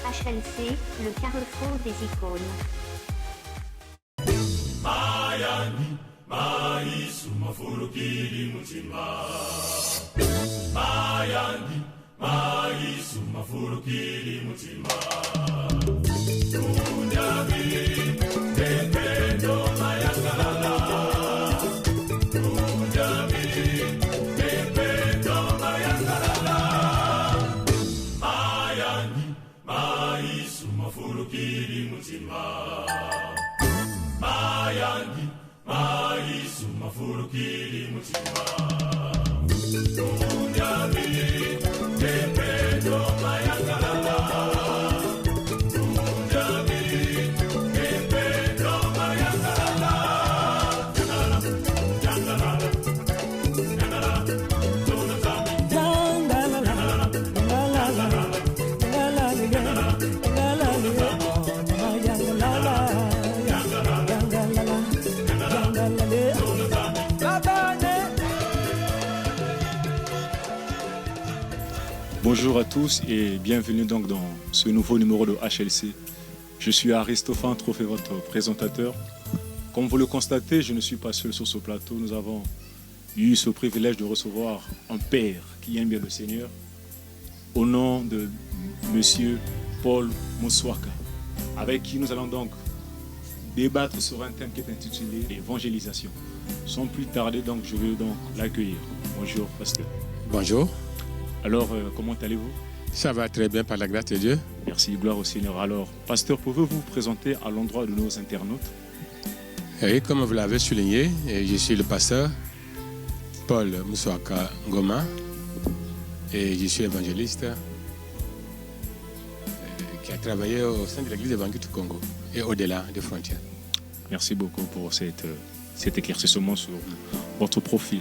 HLC, le carrefour des icônes. Mayani, maisu mafurukiri mutima. Mayani, maisu mafurukiri mutima. Tunyabi, tekendo mayangalala. Tunyabi, tekendo mayangalala. Mayani, maisu mafurukiri mutima. Mayani, maisu mafurukiri mutima. Tunyabi, tekendo mayangalala. Tunyabi, tekendo mayangalala. Yangalala, yangalala, tunazami. Yangalala, yangalala, Bonjour à tous et bienvenue donc dans ce nouveau numéro de HLC. Je suis Aristophane Trophée, votre présentateur. Comme vous le constatez, je ne suis pas seul sur ce plateau. Nous avons eu ce privilège de recevoir un père qui aime bien le Seigneur au nom de Monsieur Paul Moussouaka, avec qui nous allons donc débattre sur un thème qui est intitulé l'évangélisation. Sans plus tarder, donc, je vais donc l'accueillir. Bonjour, pasteur. Bonjour. Alors, comment allez-vous? Ça va très bien par la grâce de Dieu. Merci, gloire au Seigneur. Alors, pasteur, pouvez-vous vous présenter à l'endroit de nos internautes? Et comme vous l'avez souligné, je suis le pasteur Paul Moussouaka Ngoma et je suis évangéliste qui a travaillé au sein de l'église évangélique du Congo et au-delà des frontières. Merci beaucoup pour cet éclaircissement sur votre profil.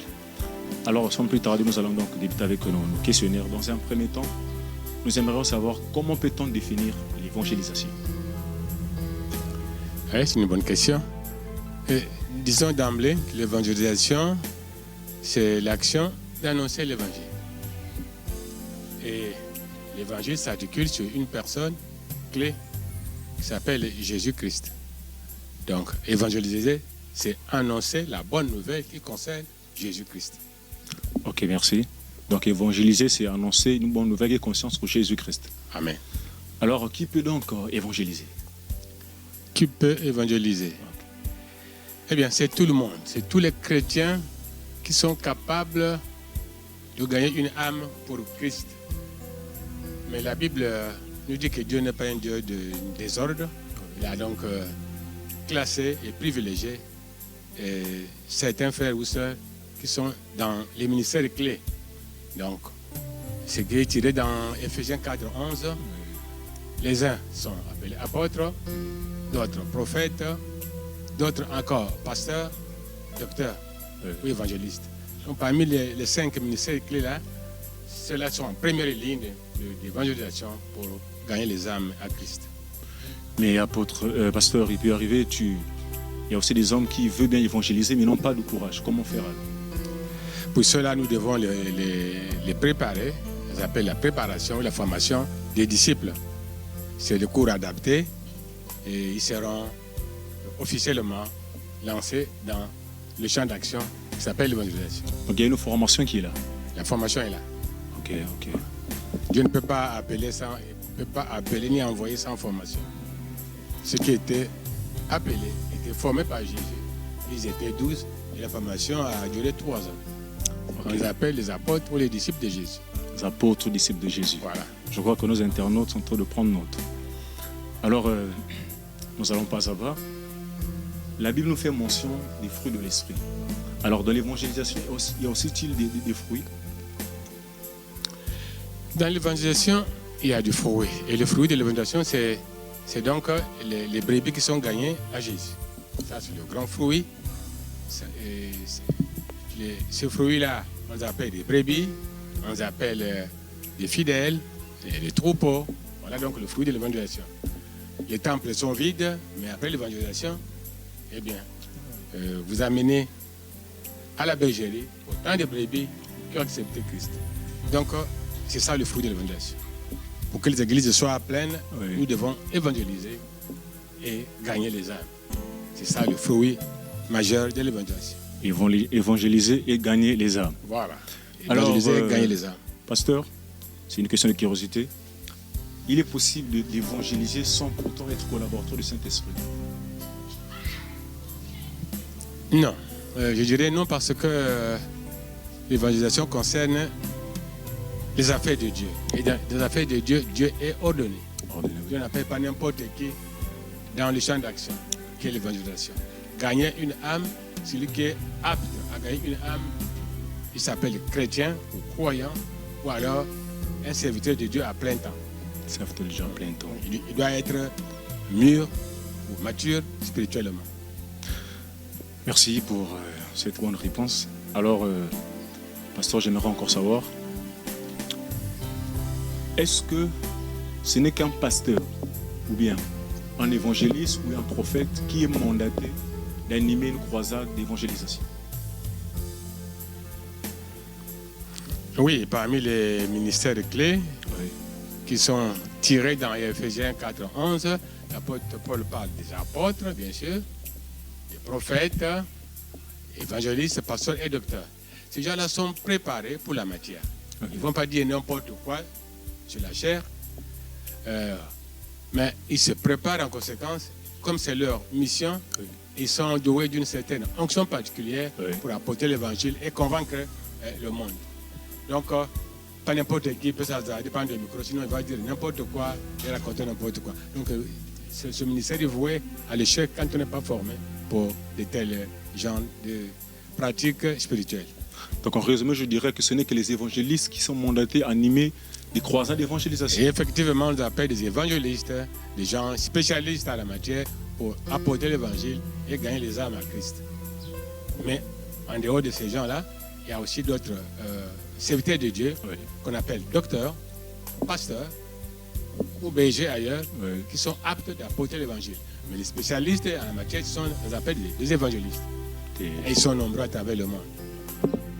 Alors, sans plus tarder, nous allons donc débuter avec nos questionnaires. Dans un premier temps, nous aimerions savoir comment peut-on définir l'évangélisation? Oui, c'est une bonne question. Disons d'emblée que l'évangélisation, c'est l'action d'annoncer l'évangile. Et l'évangile s'articule sur une personne clé qui s'appelle Jésus-Christ. Donc, évangéliser, c'est annoncer la bonne nouvelle qui concerne Jésus-Christ. Ok, merci. Donc, évangéliser, c'est annoncer une bonne nouvelle et conscience pour Jésus-Christ. Amen. Alors, qui peut donc évangéliser? Qui peut évangéliser? Eh bien, c'est tout le monde. C'est tous les chrétiens qui sont capables de gagner une âme pour Christ. Mais la Bible nous dit que Dieu n'est pas un Dieu de désordre. Il a donc classé et privilégié certains frères ou sœurs qui sont dans les ministères clés. Donc, c'est tiré dans Éphésiens 4, 11. Les uns sont appelés apôtres, d'autres prophètes, d'autres encore pasteurs, docteurs ou évangélistes. Donc, parmi les 5 ministères clés là, ceux-là sont en première ligne d'évangélisation pour gagner les âmes à Christ. Mais apôtre, pasteur, il peut arriver, il y a aussi des hommes qui veulent bien évangéliser mais n'ont pas de courage. Comment faire? Pour cela, nous devons les préparer. Ça s'appelle la préparation, la formation des disciples. C'est le cours adapté et ils seront officiellement lancés dans le champ d'action qui s'appelle l'évangélisation. Donc il y a une formation qui est là. La formation est là. Ok. Dieu ne peut pas appeler ni envoyer sans formation. Ceux qui étaient appelés étaient formés par Jésus. Ils étaient 12 et la formation a duré 3 ans. On les appelle les apôtres ou les disciples de Jésus. Les apôtres ou disciples de Jésus. Voilà. Je crois que nos internautes sont en train de prendre note. Alors, nous allons pas savoir. La Bible nous fait mention des fruits de l'esprit. Alors, dans l'évangélisation, il y a aussi des fruits. Dans l'évangélisation, il y a du fruit. Et le fruit de l'évangélisation, c'est donc les brebis qui sont gagnées à Jésus. Ça, c'est le grand fruit. Ces fruits-là, on les appelle des brebis, on les appelle des fidèles, des troupeaux. Voilà donc le fruit de l'évangélisation. Les temples sont vides, mais après l'évangélisation, eh bien, vous amenez à la bergerie autant de brebis qui ont accepté Christ. Donc, c'est ça le fruit de l'évangélisation. pour que les églises soient pleines, Oui. nous devons évangéliser et gagner les âmes. C'est ça le fruit majeur de l'évangélisation. Ils vont évangéliser et gagner les âmes. Voilà. Alors, Évangéliser et gagner les âmes. Pasteur, c'est une question de curiosité. Il est possible d'évangéliser sans pourtant être collaborateur du Saint-Esprit? Non. Je dirais non parce que l'évangélisation concerne les affaires de Dieu. Et dans les affaires de Dieu, Dieu est ordonné. Dieu n'appelle pas n'importe qui dans le champ d'action, qui est l'évangélisation. Gagner une âme, celui qui est apte à gagner une âme, il s'appelle chrétien ou croyant, ou alors un serviteur de Dieu à plein temps. Serviteur de Dieu à plein temps. Il doit être mûr ou mature spirituellement. Merci pour cette bonne réponse. Alors, pasteur, j'aimerais encore savoir, est-ce que ce n'est qu'un pasteur ou bien un évangéliste ou un prophète qui est mandaté d'animer une croisade d'évangélisation? Oui, parmi les ministères clés Oui. qui sont tirés dans Ephésiens 4:11, l'apôtre Paul parle des apôtres, bien sûr, des prophètes, évangélistes, pasteurs et docteurs. Ces gens-là sont préparés pour la matière. Ok. Ils ne vont pas dire n'importe quoi sur la chair, mais ils se préparent en conséquence, comme c'est leur mission, Oui. ils sont doués d'une certaine onction particulière Oui. pour apporter l'évangile et convaincre le monde. Donc, pas n'importe qui peut s'hasarder prendre le micro, sinon il va dire n'importe quoi et raconter n'importe quoi. Donc, ce ministère est voué à l'échec quand on n'est pas formé pour de tels genres de pratiques spirituelles. Donc en résumé, je dirais que ce n'est que les évangélistes qui sont mandatés à animer des croisades d'évangélisation. Et effectivement, on nous appelle des évangélistes, des gens spécialistes en la matière pour apporter l'évangile et gagner les âmes à Christ. Mais en dehors de ces gens-là, il y a aussi d'autres serviteurs de Dieu Oui. qu'on appelle docteurs, pasteurs ou bergers ailleurs, Oui. qui sont aptes d'apporter l'évangile. Mais les spécialistes en la matière, on les appelle des évangélistes. Et Et ils sont nombreux à travers le monde.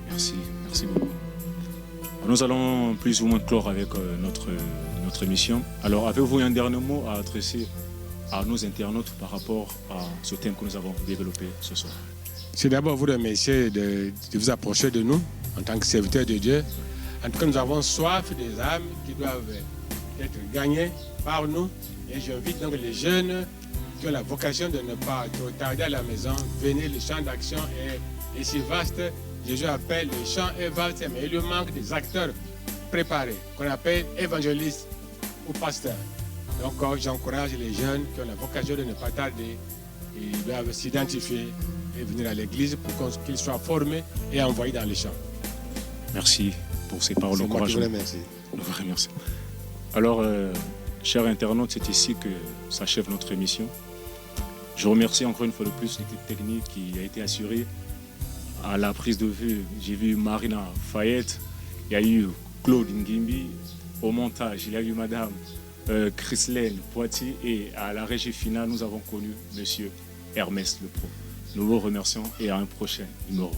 merci, merci beaucoup. Alors, nous allons plus ou moins clore avec notre émission. Alors, avez-vous un dernier mot à adresser à nos internautes par rapport à ce thème que nous avons développé ce soir? C'est d'abord vous remercier de vous approcher de nous en tant que serviteurs de Dieu. En tout cas, nous avons soif des âmes qui doivent être gagnées par nous. Et j'invite donc les jeunes qui ont la vocation de ne pas trop tarder à la maison. Venez, le champ d'action est si vaste. Jésus appelle le champ est vaste, mais il lui manque des acteurs préparés, qu'on appelle évangélistes ou pasteurs. Donc, j'encourage les jeunes qui ont la vocation de ne pas tarder. Ils doivent s'identifier et venir à l'église pour qu'ils soient formés et envoyés dans les champs. Merci pour ces paroles C'est moi qui vous d'encouragement. remercie. Nous vous remercions. Alors, chers internautes, c'est ici que s'achève notre émission. Je remercie encore une fois de plus l'équipe technique qui a été assurée à la prise de vue. J'ai vu Marina Fayette, il y a eu Claude Ngimbi. Au montage, il y a eu Madame Chrislaine Poitiers et à la régie finale, nous avons connu Monsieur Hermès Lepro. Nous vous remercions et à un prochain numéro.